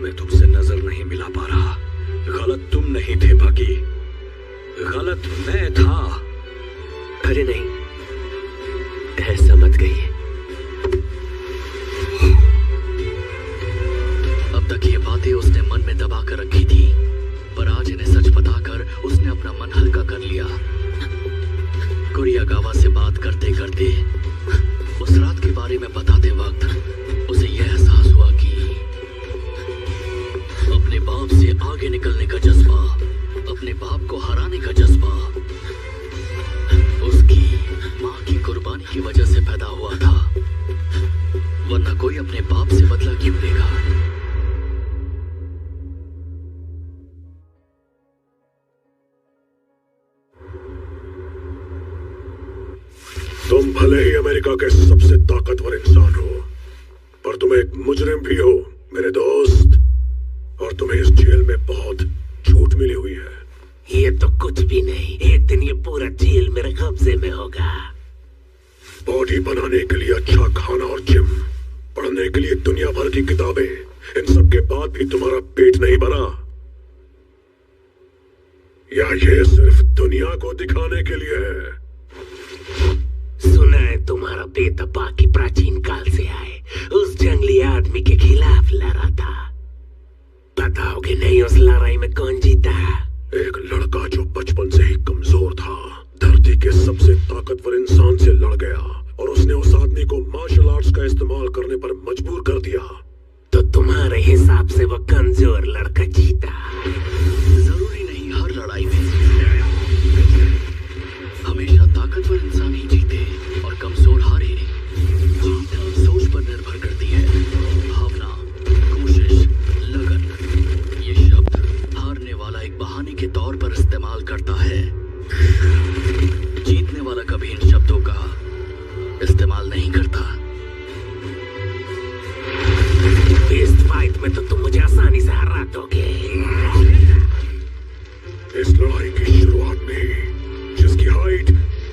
मैं तुमसे नजर नहीं मिला पा रहा। गलत तुम नहीं थे बाकी, गलत मैं था। अरे नहीं, ऐसा मत कहिए। अब तक ये बातें उसने मन में दबा कर रखी थी, पर आज इन्हें सच बताकर उसने अपना मन हल्का कर लिया। कुरियागावा से बात करते करते उस रात के बारे में बताते वक्त उसे यह एहसास हुआ कि अपने बाप से आगे निकलने का जज्बा, अपने बाप को हराने का जज्बा उसकी माँ की कुर्बानी की वजह से पैदा हुआ था, वरना कोई अपने बाप से बदला क्यों लेगा। तुम भले ही अमेरिका के सबसे ताकतवर इंसान हो, पर तुम एक मुजरिम भी हो मेरे दोस्त, और तुम्हें इस जेल में बहुत छूट मिली हुई है। ये तो कुछ भी नहीं, एक दिन ये पूरा जेल मेरे कब्जे में होगा। बॉडी बनाने के लिए अच्छा खाना और जिम, पढ़ने के लिए दुनिया भर की किताबें, इन सब के बाद भी तुम्हारा पेट नहीं भरा, या ये सिर्फ दुनिया को दिखाने के लिए है? सुना है तुम्हारा बेटा बाकी प्राचीन काल से आए उस जंगली आदमी के खिलाफ लड़ा था। बताओगे नहीं उस लड़ाई में कौन जीता? एक लड़का जो बचपन से ही कमजोर था, धरती के सबसे ताकतवर इंसान से लड़ गया, और उसने उस आदमी को मार्शल आर्ट्स का इस्तेमाल करने पर मजबूर कर दिया। तो तुम्हारे हिसाब से वो कमजोर लड़का जीता? जरूरी नहीं हर लड़ाई में हमेशा ताकतवर इंसान ही जीते और कमजोर हारे। जीत सोच पर निर्भर करती है, भावना, कोशिश, लगन। ये शब्द हारने वाला एक बहाने के तौर पर इस्तेमाल करता है। जीतने वाला कभी इन शब्दों का इस्तेमाल नहीं करता। बेस्ट फाइट में तो तुम मुझे आसानी से हरा दोगे। इस लड़ाई की शुरुआत में ही जिसकी हाइट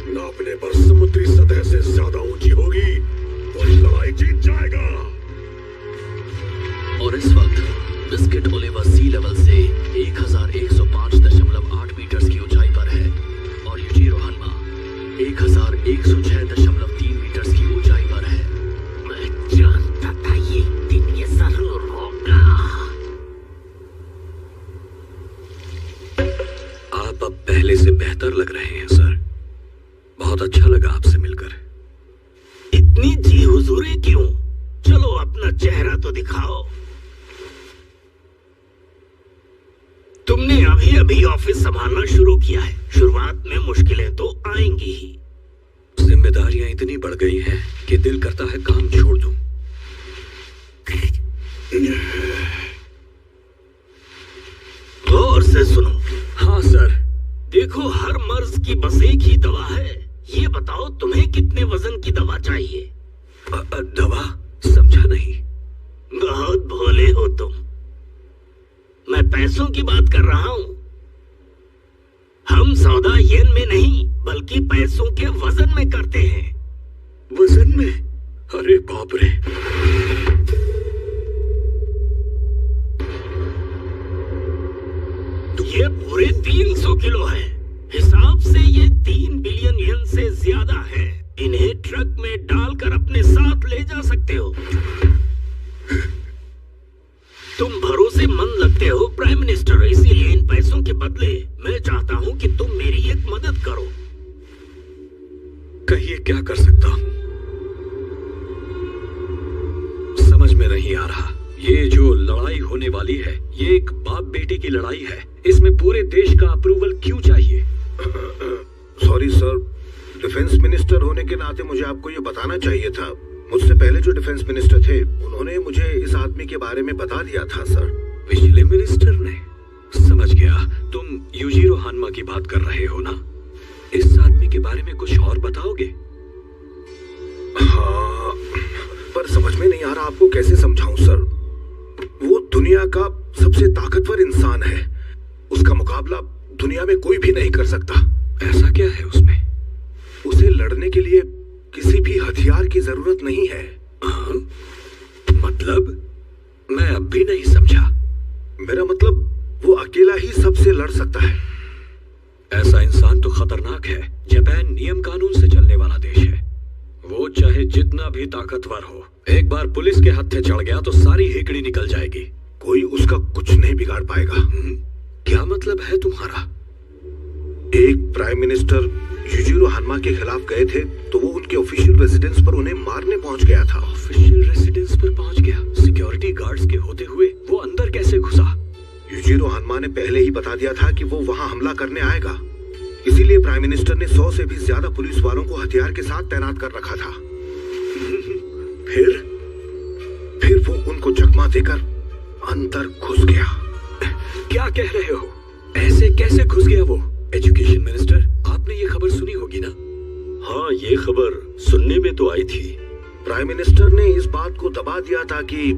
नापने पर समुद्री सतह से ज्यादा ऊंची होगी वो लड़ाई जीत जाएगा। और इस वक्त बिस्किट ओलिवा सी लेवल से 1105.8 मीटर की ऊंचाई पर है, और यूजिरो हन्मा 1106.3 मीटर की ऊंचाई पर है। मैं जानता था ये दिन ये जरूर होगा। आप अब पहले से बेहतर लग रहे हैं सर। बहुत अच्छा लगा आपसे मिलकर। इतनी जी हुजूरी क्यों? चलो अपना चेहरा तो दिखाओ। तुमने अभी अभी ऑफिस संभालना शुरू किया है, शुरुआत में मुश्किलें तो आएंगी ही। जिम्मेदारियां इतनी बढ़ गई हैं कि दिल करता है काम छोड़ दूं। गौर से सुनो। हाँ सर। देखो, हर मर्ज की बस एक ही दवा है। ये बताओ तुम्हें कितने वजन की दवा चाहिए? दवा? समझा नहीं। बहुत भोले हो तुम। मैं पैसों की बात कर रहा हूं। हम सौदा येन में नहीं बल्कि पैसों के वजन में करते हैं। वजन में? अरे बाप रे। ये पूरे 300 किलो है। हिसाब से ये 3 बिलियन येन से ज्यादा है। इन्हें ट्रक में डालकर अपने साथ ले जा सकते हो। तुम भरोसेमंद लगते हो प्राइम मिनिस्टर, इसीलिए इन पैसों के बदले मैं चाहता हूं कि तुम मेरी एक मदद करो। कहिए क्या कर सकता हूं? समझ में नहीं आ रहा। ये जो लड़ाई होने वाली है, ये एक बाप बेटे की लड़ाई है। इसमें पूरे देश का अप्रूवल क्यों चाहिए? सॉरी सर, डिफेंस मिनिस्टर होने के नाते मुझे आपको ये बताना चाहिए था। मुझसे पहले जो डिफेंस मिनिस्टर थे उन्होंने मुझे इस आदमी के बारे में बता दिया था सर। पिछले मिनिस्टर ने? समझ गया। तुम यूजिरो हान्मा की बात कर रहे हो ना? इस आदमी के बारे में कुछ और बताओगे? हाँ, पर समझ में नहीं आ रहा आपको कैसे समझाऊं सर। वो दुनिया का सबसे ताकतवर इंसान है। उसका मुकाबला दुनिया में कोई भी नहीं कर सकता। ऐसा क्या है उसमें? उसे लड़ने के लिए किसी भी हथियार की जरूरत नहीं है। मतलब? मैं अब भी नहीं समझा। मेरा मतलब वो अकेला ही सबसे लड़ सकता है। ऐसा इंसान तो खतरनाक है। जापान नियम कानून से चलने वाला देश है। वो चाहे जितना भी ताकतवर हो, एक बार पुलिस के हत्थे चढ़ गया तो सारी हेकड़ी निकल जाएगी। कोई उसका कुछ नहीं बिगाड़ पाएगा। क्या मतलब है तुम्हारा? एक प्राइम मिनिस्टर युजिरो हानमा के खिलाफ गए थे तो वो उनके ऑफिशियल रेजिडेंस पर उन्हें मारने पहुंच गया था। ऑफिशियल रेजिडेंस पर पहुंच गया? सिक्योरिटी गार्ड्स के होते हुए वो अंदर कैसे घुसा? युजिरो हानमा ने पहले ही बता दिया था कि वो वहां हमला करने आएगा, इसीलिए प्राइम मिनिस्टर ने 100 से भी ज्यादा पुलिस वालों को हथियार के साथ तैनात कर रखा था। फिर वो उनको चकमा देकर अंदर घुस गया। क्या कह रहे हो? ऐसे कैसे घुस गया वो? एजुकेशन मिनिस्टर, आपने ये खबर सुनी होगी ना? हाँ, ये खबर सुनने में तो आई थी। प्राइम मिनिस्टर ने इस बात को दबा दिया ताकि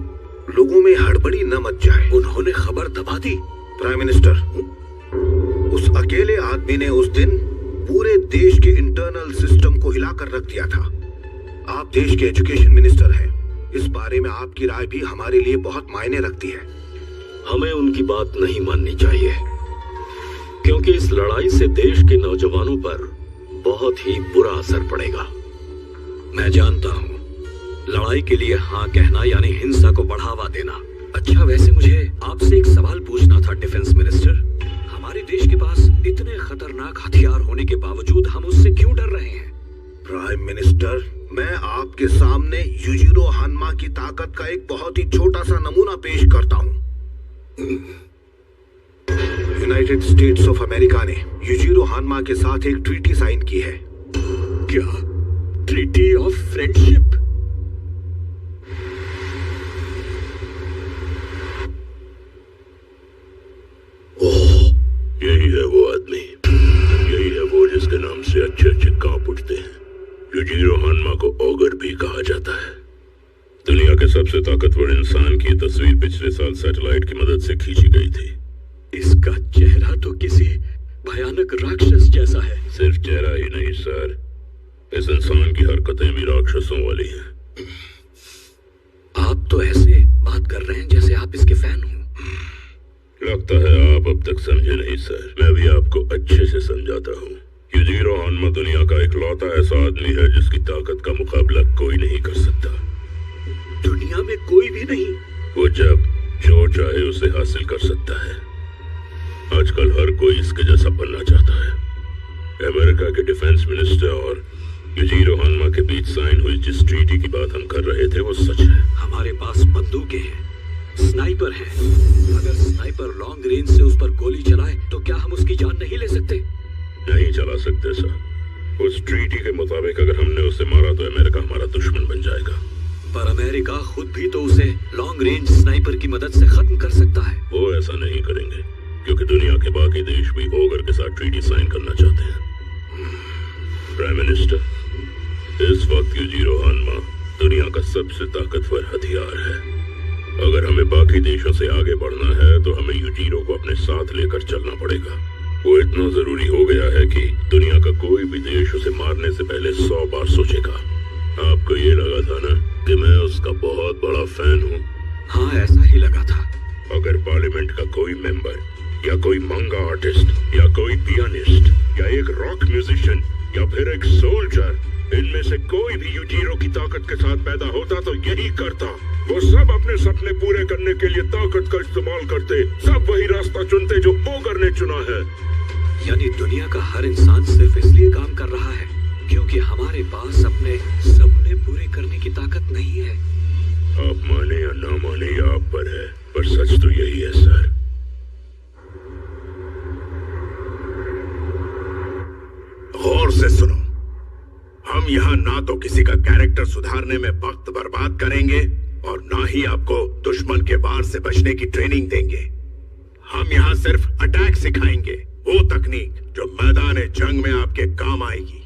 लोगों में हड़बड़ी न मच जाए। उन्होंने खबर दबा दी? प्राइम मिनिस्टर, उस अकेले आदमी ने उस दिन पूरे देश के इंटरनल सिस्टम को हिलाकर रख दिया था। आप देश के एजुकेशन मिनिस्टर हैं, इस बारे में आपकी राय भी हमारे लिए बहुत मायने रखती है। हमें उनकी बात नहीं माननी चाहिए, क्योंकि इस लड़ाई से देश के नौजवानों पर बहुत ही बुरा असर पड़ेगा। मैं जानता हूँ, लड़ाई के लिए हाँ कहना यानी हिंसा को बढ़ावा देना। अच्छा, वैसे मुझे आपसे एक सवाल पूछना था डिफेंस मिनिस्टर। हमारे देश के पास इतने खतरनाक हथियार होने के बावजूद हम उससे क्यों डर रहे हैं? प्राइम मिनिस्टर, मैं आपके सामने युजिरो हानमा की ताकत का एक बहुत ही छोटा सा नमूना पेश करता हूँ। यूनाइटेड स्टेट्स ऑफ अमेरिका ने युजिरो हानमा के साथ एक ट्रीटी साइन की है। क्या? Treaty of friendship? यही है वो आदमी, यही है वो जिसके नाम से अच्छे अच्छे कांप उठते हैं। युजिरो हानमा को ऑगर भी कहा जाता है। दुनिया के सबसे ताकतवर इंसान की तस्वीर पिछले साल सैटेलाइट की मदद से खींची गई थी। इसका चेहरा तो किसी भयानक राक्षस जैसा है। सिर्फ चेहरा ही नहीं सर, इस इंसान की हरकतें भी राक्षसों वाली हैं। आप तो ऐसे बात कर रहे हैं जैसे आप इसके फैन हो। लगता है आप अब तक समझे नहीं सर, मैं भी आपको अच्छे से समझाता हूँ। युजिरो हानमा दुनिया का इकलौता ऐसा आदमी है जिसकी ताकत का मुकाबला कोई नहीं कर सकता। दुनिया में कोई भी नहीं? वो जब जो चाहे उसे हासिल कर सकता है। आजकल हर कोई इसके जैसा बनना चाहता है। अमेरिका के डिफेंस मिनिस्टर और युजिरो हानमा के बीच साइन हुई जिस ट्रीटी की बात हम कर रहे थे वो सच है। हमारे पास बंदूकें हैं, स्नाइपर है। अगर स्नाइपर लॉन्ग रेंज से उस पर गोली चलाए तो क्या हम उसकी जान नहीं ले सकते? नहीं चला सकते सर। उस ट्रीटी के मुताबिक अगर हमने उसे मारा तो अमेरिका हमारा दुश्मन बन जाएगा। पर अमेरिका खुद भी तो उसे लॉन्ग रेंज स्नाइपर की मदद से खत्म कर सकता है। वो ऐसा नहीं करेंगे, क्योंकि दुनिया के बाकी देश भी ओगर के साथ ट्रीटी साइन करना चाहते हैं। प्राइम मिनिस्टर, इस वक्त युजिरो हानमा दुनिया का सबसे ताकतवर हथियार है। अगर हमें बाकी देशों से आगे बढ़ना है तो हमें युजिरो को अपने साथ लेकर चलना पड़ेगा। वो इतना जरूरी हो गया है कि दुनिया का कोई भी देश उसे मारने से पहले 100 बार सोचेगा। आपको ये लगा था ना कि मैं उसका बहुत बड़ा फैन हूँ? हाँ, ऐसा ही लगा था। अगर पार्लियामेंट का कोई मेंबर या कोई मंगा आर्टिस्ट या कोई पियानिस्ट या एक रॉक म्यूजिशियन या फिर एक सोल्जर, इनमें से कोई भी युजिरो की ताकत के साथ पैदा होता तो यही करता। वो सब अपने सपने पूरे करने के लिए ताकत का इस्तेमाल करते, सब वही रास्ता चुनते जो ओगर ने चुना है। यानी दुनिया का हर इंसान सिर्फ इसलिए काम कर रहा है क्योंकि हमारे पास अपने सपने पूरे करने की ताकत नहीं है। आप माने या ना माने ये आप पर है, पर सच तो यही है सर। गौर से सुनो, हम यहाँ ना तो किसी का कैरेक्टर सुधारने में वक्त बर्बाद करेंगे और ना ही आपको दुश्मन के वार से बचने की ट्रेनिंग देंगे। हम यहाँ सिर्फ अटैक सिखाएंगे, वो तकनीक जो मैदान जंग में आपके काम आएगी।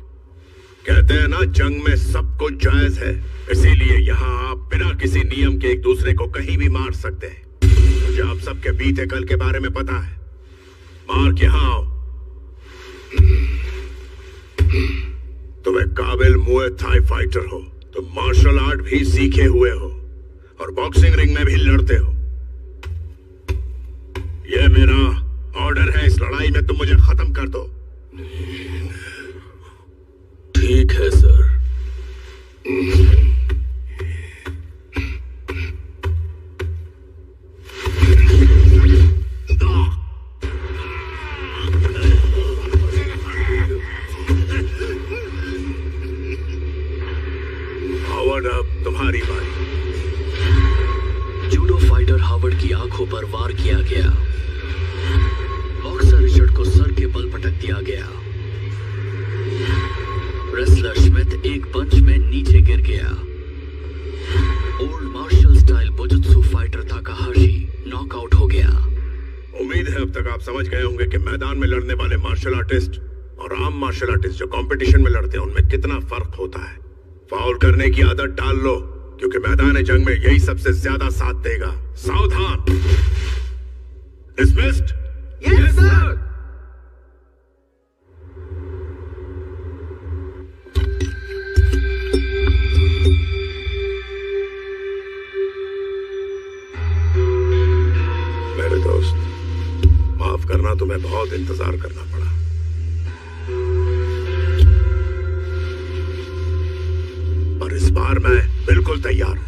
कहते हैं ना, जंग में सब कुछ जायज है, इसीलिए यहाँ आप बिना किसी नियम के एक दूसरे को कहीं भी मार सकते हैं। मुझे आप सबके बीते कल के बारे में पता है। मार्क, यहाँ आओ। तुम्हें काबिल मुए थाई फाइटर हो, तुम मार्शल आर्ट भी सीखे हुए हो और बॉक्सिंग रिंग में भी लड़ते हो। मेरा ऑर्डर है, इस लड़ाई में तुम मुझे खत्म कर दो। ठीक है सर। हावर्ड, अब तुम्हारी बारी। जूडो फाइटर हावर्ड की आंखों पर वार किया गया। बॉक्सर रिचर्ड को सर के बल पटक दिया गया। रेसलर स्मिथ एक पंच में नीचे गिर गया। ओल्ड मार्शल स्टाइल बुजुत्सु फाइटर ताकाहाशी नॉकआउट हो गया। उम्मीद है अब तक आप समझ गए होंगे कि मैदान में लड़ने वाले मार्शल आर्टिस्ट और आम मार्शल आर्टिस्ट जो कंपटीशन में लड़ते हैं उनमें कितना फर्क होता है। फाउल करने की आदत डाल लो, क्योंकि मैदान जंग में यही सबसे ज्यादा साथ देगा। सावधान। डिसमिस्ड। Yes sir. मेरे दोस्त, माफ करना, तुम्हें बहुत इंतजार करना पड़ा। और इस बार मैं बिल्कुल तैयार हूं,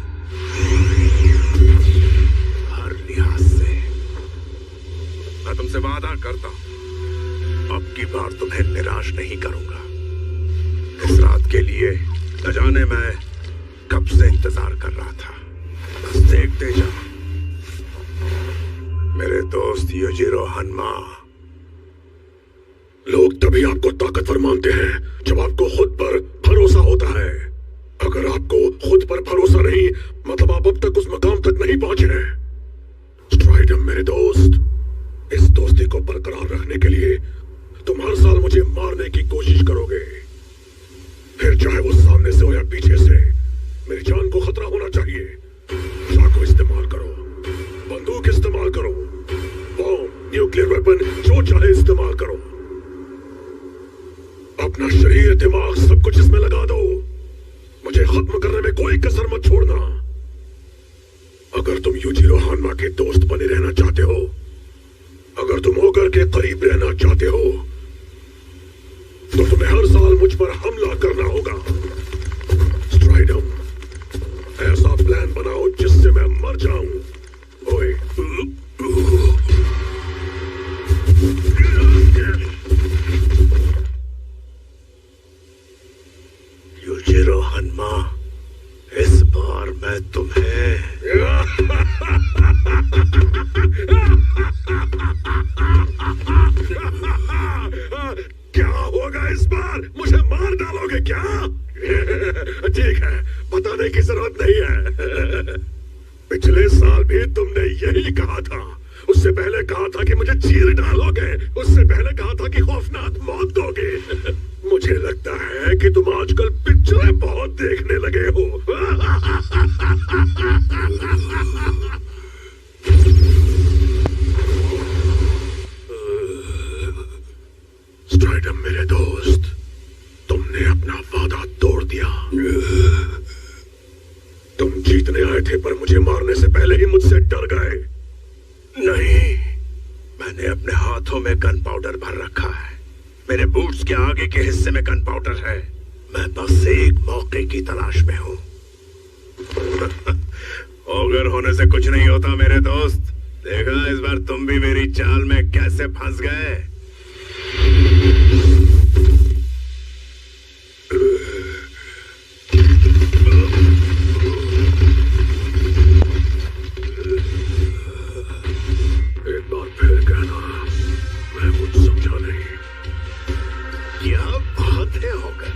हर लिहाज से। मैं तुमसे वादा करता हूं, अब की बार तुम्हें निराश नहीं करूंगा। इस रात के लिए न जाने मैं कब से इंतजार कर रहा था। बस देखते जाओ मेरे दोस्त युजिरो हन्मा। लोग तभी आपको ताकतवर मानते हैं जब आपको खुद पर भरोसा होता है। अगर आपको खुद पर भरोसा नहीं, मतलब आप अब तक उस मकाम तक नहीं पहुंचे। स्ट्राइडम मेरे दोस्त, इस दोस्ती को बरकरार रखने के लिए तुम हर साल मुझे मारने की कोशिश करोगे। फिर चाहे वो सामने से हो या पीछे से, मेरी जान को खतरा होना चाहिए। चाकू इस्तेमाल करो, बंदूक इस्तेमाल करो, बॉम्ब, न्यूक्लियर वेपन, जो चाहे इस्तेमाल करो। अपना शरीर, दिमाग, सब कुछ इसमें लगा दो। मुझे खत्म करने में कोई कसर मत छोड़ना। अगर तुम युजिरो हान्मा के दोस्त बने रहना चाहते हो, अगर तुम ओगर के करीब रहना चाहते हो, तो तुम्हें हर साल मुझ पर हमला करना होगा। स्ट्राइडम, ऐसा प्लान बनाओ जिससे मैं मर जाऊं। ओए, युजिरो हन्मा, इस बार मैं तुम्हें क्या होगा इस बार? मुझे मार डालोगे क्या? ठीक है, बताने की जरूरत नहीं है। पिछले साल भी तुमने यही कहा था। उससे पहले कहा था कि मुझे चीर डालोगे। उससे पहले कहा था कि खौफनाक मौत दोगे। मुझे लगता है कि तुम आजकल पिक्चरें बहुत देखने लगे हो। स्ट्राइडम मेरे दोस्त, तुमने अपना वादा तोड़ दिया। तुम जीतने आए थे, पर मुझे मारने से पहले ही मुझसे डर गए। नहीं, मैंने अपने हाथों में गन पाउडर भर रखा है। मेरे बूट्स के आगे के हिस्से में गन पाउडर है। मैं बस एक मौके की तलाश में हूं। ओगर होने से कुछ नहीं होता मेरे दोस्त। देखा इस बार तुम भी मेरी चाल में कैसे फंस गए। एक बार फिर कहना, मैं कुछ समझा नहीं। क्या बात है होकर,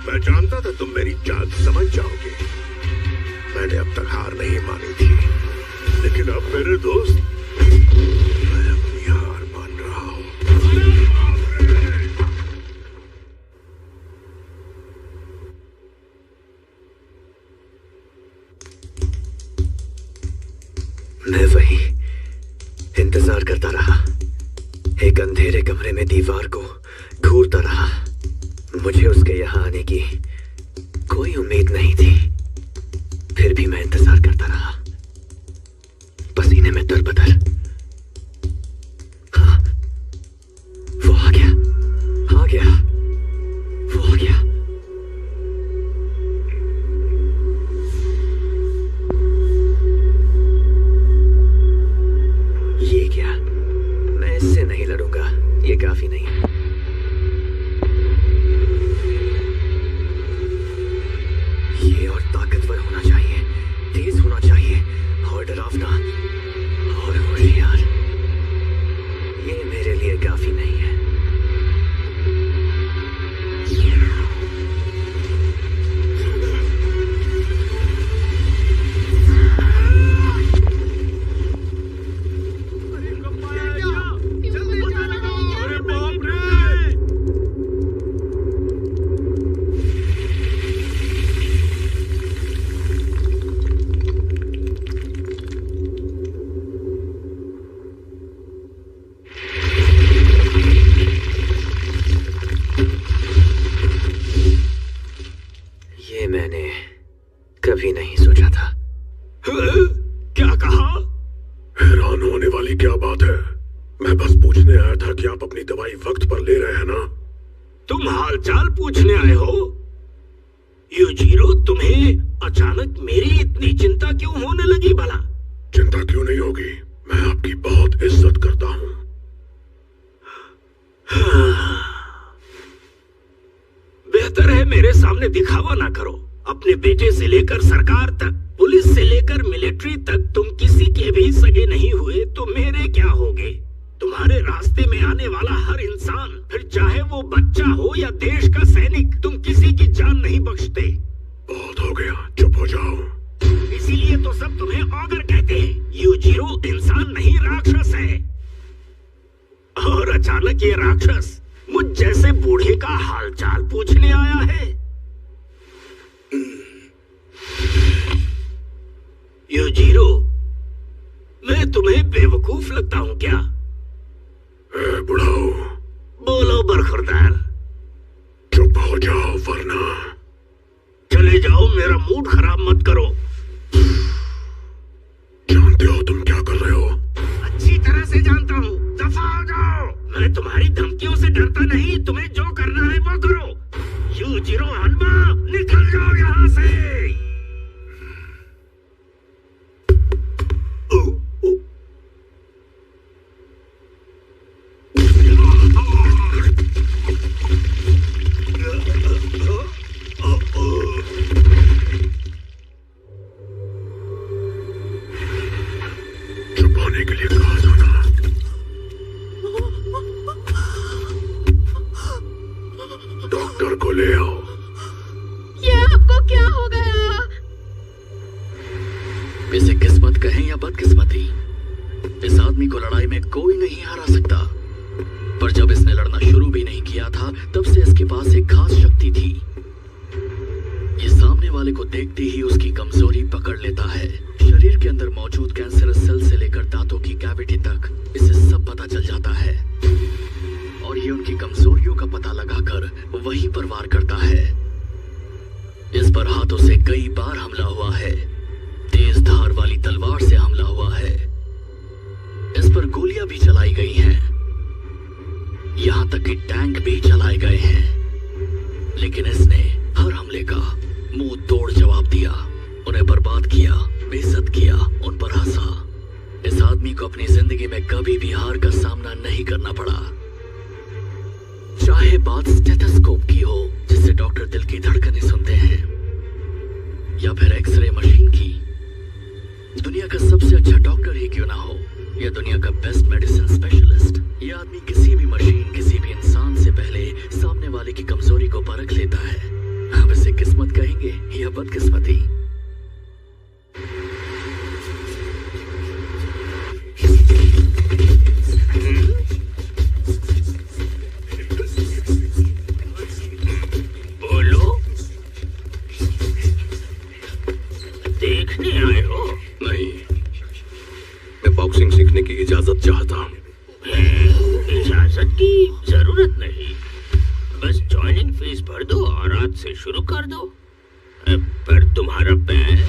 मैं जानता था तुम मेरी चाल समझ जाओगे। मैंने अब तक हार नहीं मानी थी, लेकिन अब मेरे दोस्त, मैं अपनी हार मान रहा हूं। मैं वही इंतजार करता रहा। एक अंधेरे कमरे में दीवार को घूरता रहा। मुझे उसके यहाँ आने की कोई उम्मीद नहीं थी। फिर भी मैं इंतजार करता रहा, पसीने में तरबतर। होगा और होशियार। ये मेरे लिए काफी नहीं है। ये मैंने कभी नहीं सोचा था। क्या कहा? हैरान होने वाली क्या बात है? मैं बस पूछने आया था कि आप अपनी दवाई वक्त पर ले रहे हैं ना? तुम हालचाल पूछने आए हो? यूजीरो, तुम्हें अचानक मेरी इतनी चिंता क्यों होने लगी भला? चिंता क्यों नहीं होगी? मैं आपकी बहुत इज्जत करता हूँ। बेहतर है मेरे सामने दिखावा ना करो। अपने बेटे से लेकर सरकार तक, पुलिस से लेकर मिलिट्री तक, तुम किसी के भी सगे नहीं हुए तो मेरे क्या होगे? तुम्हारे रास्ते में आने वाला हर इंसान, फिर चाहे वो बच्चा हो या देश का सैनिक, तुम किसी की जान नहीं बख्शते। बहुत हो गया, चुप हो जाओ। इसीलिए तो सब तुम्हें ऑगर कहते हैं। यूजीरो इंसान नहीं, राक्षस है। और अचानक ये राक्षस मुझ जैसे बूढ़े का हालचाल पूछने आया है। यूजीरो, मैं तुम्हें बेवकूफ लगता हूं क्या? बुढ़ाओ, बोलो बरखुरदार। चुप हो जाओ वरना। चले जाओ, मेरा मूड खराब मत करो। जानते हो तुम क्या कर रहे हो? अच्छी तरह से जानता हूँ। दफा हो जाओ। मैं तुम्हारी धमकियों से डरता नहीं। तुम्हें जो करना है वो करो। यूजीरो हनुमा, निकल जाओ यहाँ से। चुप होने के लिए कहा था ना। डॉक्टर को ले आओ। ये आपको क्या हो गया? इसे किस्मत कहें या बदकिस्मती, इस आदमी को लड़ाई में कोई नहीं हरा सकता। पर जब इसने लड़ना शुरू भी नहीं किया था, तब से इसके पास एक खास शक्ति थी। ये सामने वाले को देखते ही उसकी कमजोरी पकड़ लेता है। शरीर के अंदर मौजूद कैंसरस सेल से लेकर दांतों की कैविटी तक इसे सब पता चल जाता है और ये उनकी कमजोरियों का पता लगाकर वहीं पर वार करता है। इस पर हाथों से कई बार हमला हुआ है। तेज धार वाली तलवार से हमला हुआ है। इस पर गोलियां भी चलाई गई हैं। यहां तक कि टैंक भी चलाए गए हैं। लेकिन इसने हर हमले का मुंह तोड़ जवाब दिया, उन्हें बर्बाद किया, बेइज्जत किया, उन पर हंसा। इस आदमी को अपनी जिंदगी में कभी भी हार का सामना नहीं करना पड़ा। चाहे बात स्टेथोस्कोप की हो, जिससे डॉक्टर दिल की धड़कनें सुनते हैं, या फिर एक्सरे मशीन की। दुनिया का सबसे अच्छा डॉक्टर ही क्यों ना हो, या दुनिया का बेस्ट मेडिसिन स्पेशलिस्ट, ये आदमी किसी भी मशीन, किसी भी इंसान से पहले सामने वाले की कमजोरी को परख लेता है। अब इसे किस्मत कहेंगे या बदकिस्मती? बोलो, देखने आए हो? नहीं, मैं बॉक्सिंग सीखने की इजाजत चाहता हूँ। इजाजत की जरूरत नहीं, बस ज्वाइनिंग फीस भर दो और आज से शुरू कर दो। पर तुम्हारा पैर?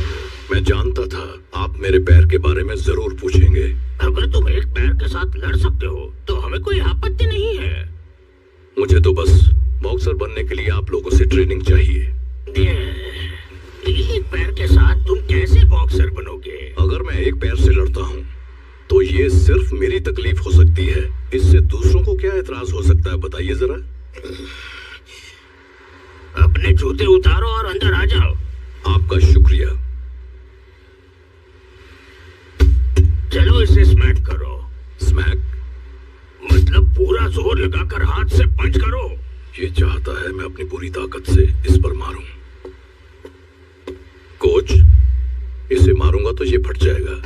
मैं जानता था आप मेरे पैर के बारे में जरूर पूछेंगे। अगर तुम एक पैर के साथ लड़ सकते हो तो हमें कोई आपत्ति नहीं है। मुझे तो बस बॉक्सर बनने के लिए आप लोगों से ट्रेनिंग चाहिए। एक पैर के साथ तुम कैसे बॉक्सर बनोगे? अगर मैं एक पैर से लड़ता हूँ तो ये सिर्फ मेरी तकलीफ हो सकती है, इससे दूसरों को क्या एतराज हो सकता है, बताइए जरा। अपने जूते उतारो और अंदर आ जाओ। आपका शुक्रिया। इसे स्मैक करो। स्मैक? मतलब पूरा जोर लगाकर हाथ से पंच करो। ये चाहता है मैं अपनी पूरी ताकत से इस पर मारूं। कोच, इसे मारूंगा तो ये फट जाएगा।